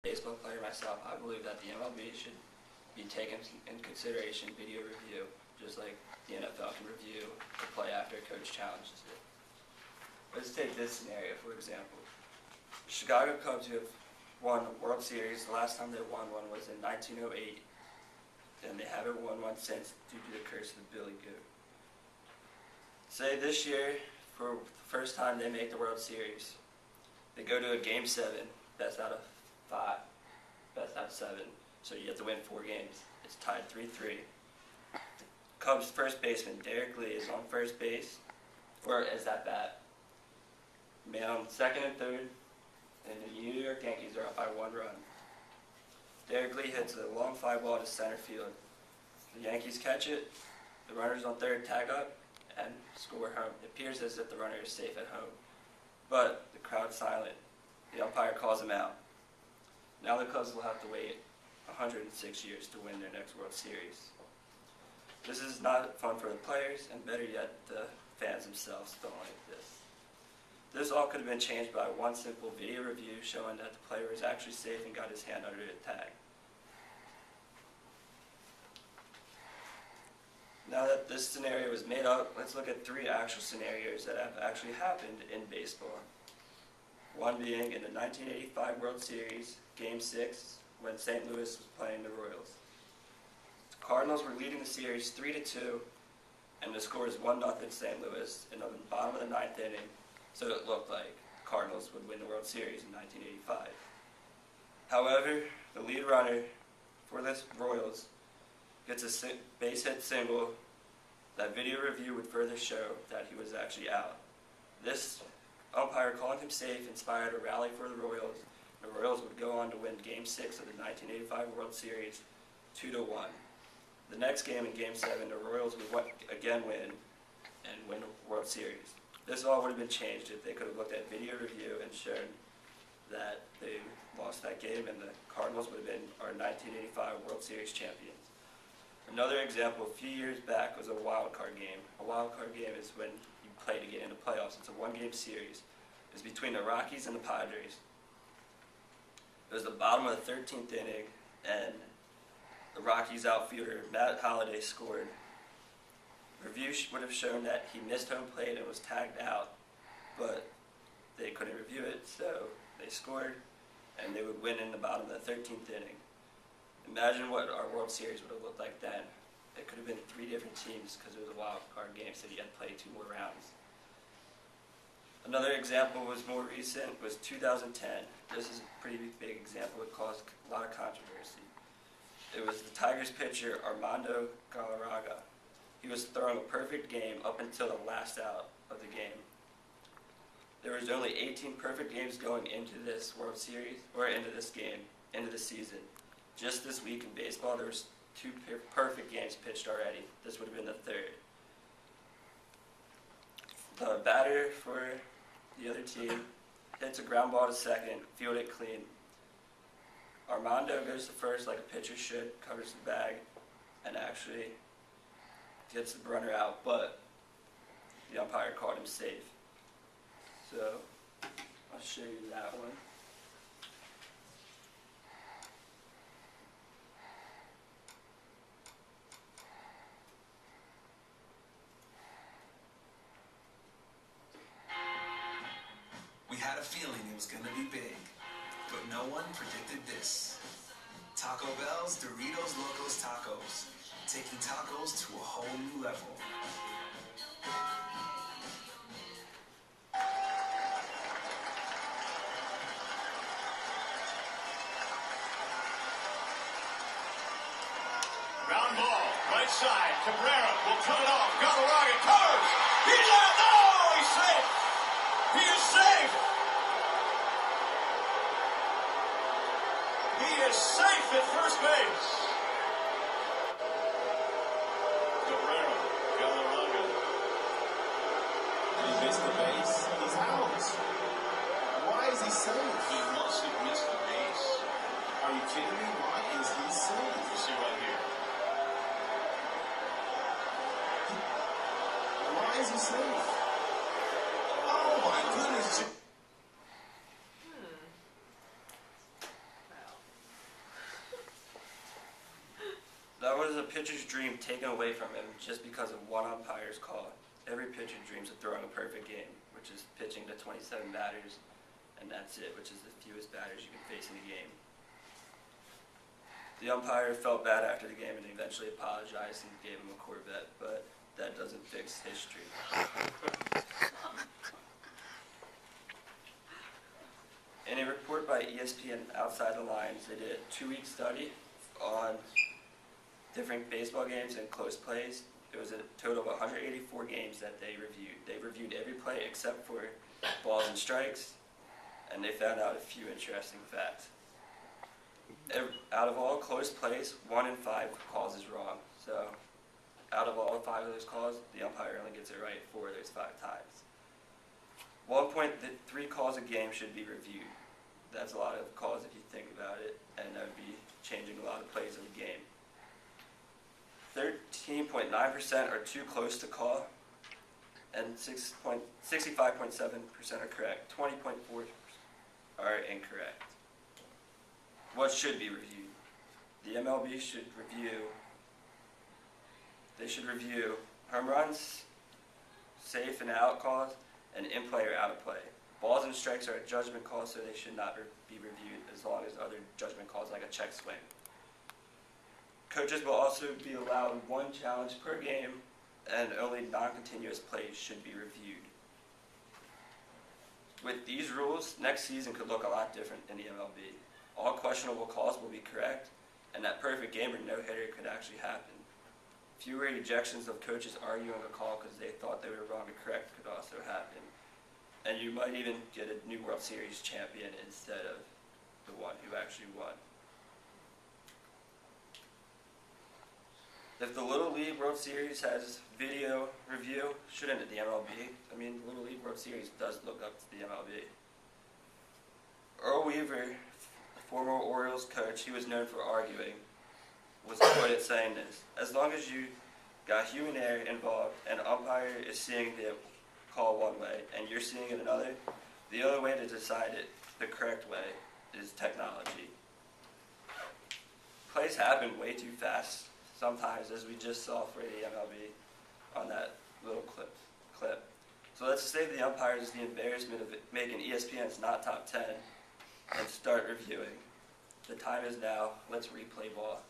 Baseball player myself, I believe that the MLB should be taken in consideration video review, just like the NFL can review the play after a coach challenges it. Let's take this scenario, for example. The Chicago Cubs, who have won the World Series, the last time they won one was in 1908, and they haven't won one since due to the curse of Billy Goat. Say this year, for the first time they make the World Series, they go to a Game 7, best out of 5, best out of 7, so you have to win 4 games. It's tied 3-3. Cubs first baseman Derek Lee is on first base, or is at bat. Man on second and third, and the New York Yankees are up by 1 run. Derek Lee hits a long fly ball to center field. The Yankees catch it, the runners on third tag up, and score home. It appears as if the runner is safe at home, but the crowd's silent. The umpire calls him out. Now the Cubs will have to wait 106 years to win their next World Series. This is not fun for the players, and better yet, the fans themselves don't like this. This all could have been changed by one simple video review showing that the player was actually safe and got his hand under the tag. Now that this scenario was made up, let's look at 3 actual scenarios that have actually happened in baseball. One being in the 1985 World Series, Game 6, when St. Louis was playing the Royals. The Cardinals were leading the series 3-2, and the score is 1-0 St. Louis in the bottom of the 9th inning, so it looked like the Cardinals would win the World Series in 1985. However, the lead runner for the Royals gets a base hit single. That video review would further show that he was actually out. This umpire calling him safe inspired a rally for the Royals. The Royals would go on to win Game 6 of the 1985 World Series 2-1. The next game in Game 7, the Royals would again win and win the World Series. This all would have been changed if they could have looked at video review and shown that they lost that game, and the Cardinals would have been our 1985 World Series champions. Another example a few years back was a wild card game. A wild card game is when you play to get into playoffs. It's a 1-game series. It was between the Rockies and the Padres. It was the bottom of the 13th inning, and the Rockies outfielder Matt Holliday scored. Review would have shown that he missed home plate and was tagged out, but they couldn't review it, so they scored, and they would win in the bottom of the 13th inning. Imagine what our World Series would have looked like then. It could have been 3 different teams because it was a wild card game, so you had to play 2 more rounds. Another example was more recent, was 2010. This is a pretty big example. It caused a lot of controversy. It was the Tigers pitcher Armando Galarraga. He was throwing a perfect game up until the last out of the game. There was only 18 perfect games going into this World Series, or into this game, into the season. Just this week in baseball, there was 2 perfect games pitched already. This would have been the 3rd. The batter for the other team hits a ground ball to second, field it clean. Armando goes to first like a pitcher should, covers the bag, and actually gets the runner out, but the umpire called him safe. So, I'll show you that one. We had a feeling it was going to be big, but no one predicted this. Taco Bell's Doritos Locos Tacos, taking tacos to a whole new level. Ground ball, right side, Cabrera will cut it off, Galarraga covers, he's out, no, he's safe, he is safe. He is safe at first base. Cabrera, Galarraga. Did he miss the base? He's out. Why is he safe? He must have missed the base. Are you kidding me? Why is he safe? You see right here. Why is he safe? Oh my goodness. Well, a pitcher's dream taken away from him just because of one umpire's call. Every pitcher dreams of throwing a perfect game, which is pitching to 27 batters, and that's it, which is the fewest batters you can face in a game. The umpire felt bad after the game and eventually apologized and gave him a Corvette, but that doesn't fix history. In a report by ESPN Outside the Lines, they did a 2-week study on different baseball games and close plays. It was a total of 184 games that they reviewed. They reviewed every play except for balls and strikes, and they found out a few interesting facts. Out of all close plays, 1 in 5 calls is wrong. So out of all 5 of those calls, the umpire only gets it right 4 of those 5 times. 1.3 calls a game should be reviewed. That's a lot of calls if you think about it, and that would be changing a lot of plays in the game. 13.9% are too close to call, and 65.7% are correct. 20.4% are incorrect. What should be reviewed? The MLB should review. They should review home runs, safe and out calls, and in-play or out-of-play. Balls and strikes are a judgment call, so they should not be reviewed as long as other judgment calls like a check swing. Coaches will also be allowed 1 challenge per game, and only non-continuous plays should be reviewed. With these rules, next season could look a lot different in the MLB. All questionable calls will be correct, and that perfect game or no-hitter could actually happen. Fewer ejections of coaches arguing a call because they thought they were wrong or correct could also happen. And you might even get a new World Series champion instead of the one who actually won. If the Little League World Series has video review, shouldn't it the MLB? I mean, the Little League World Series does look up to the MLB. Earl Weaver, former Orioles coach, he was known for arguing, was quoted saying this: "As long as you got human error involved and umpire is seeing the call one way and you're seeing it another, the only way to decide it the correct way is technology." Plays happen way too fast sometimes, as we just saw for the MLB on that little clip. So let's save the umpires the embarrassment of making ESPN's not top 10 and start reviewing. The time is now. Let's replay ball.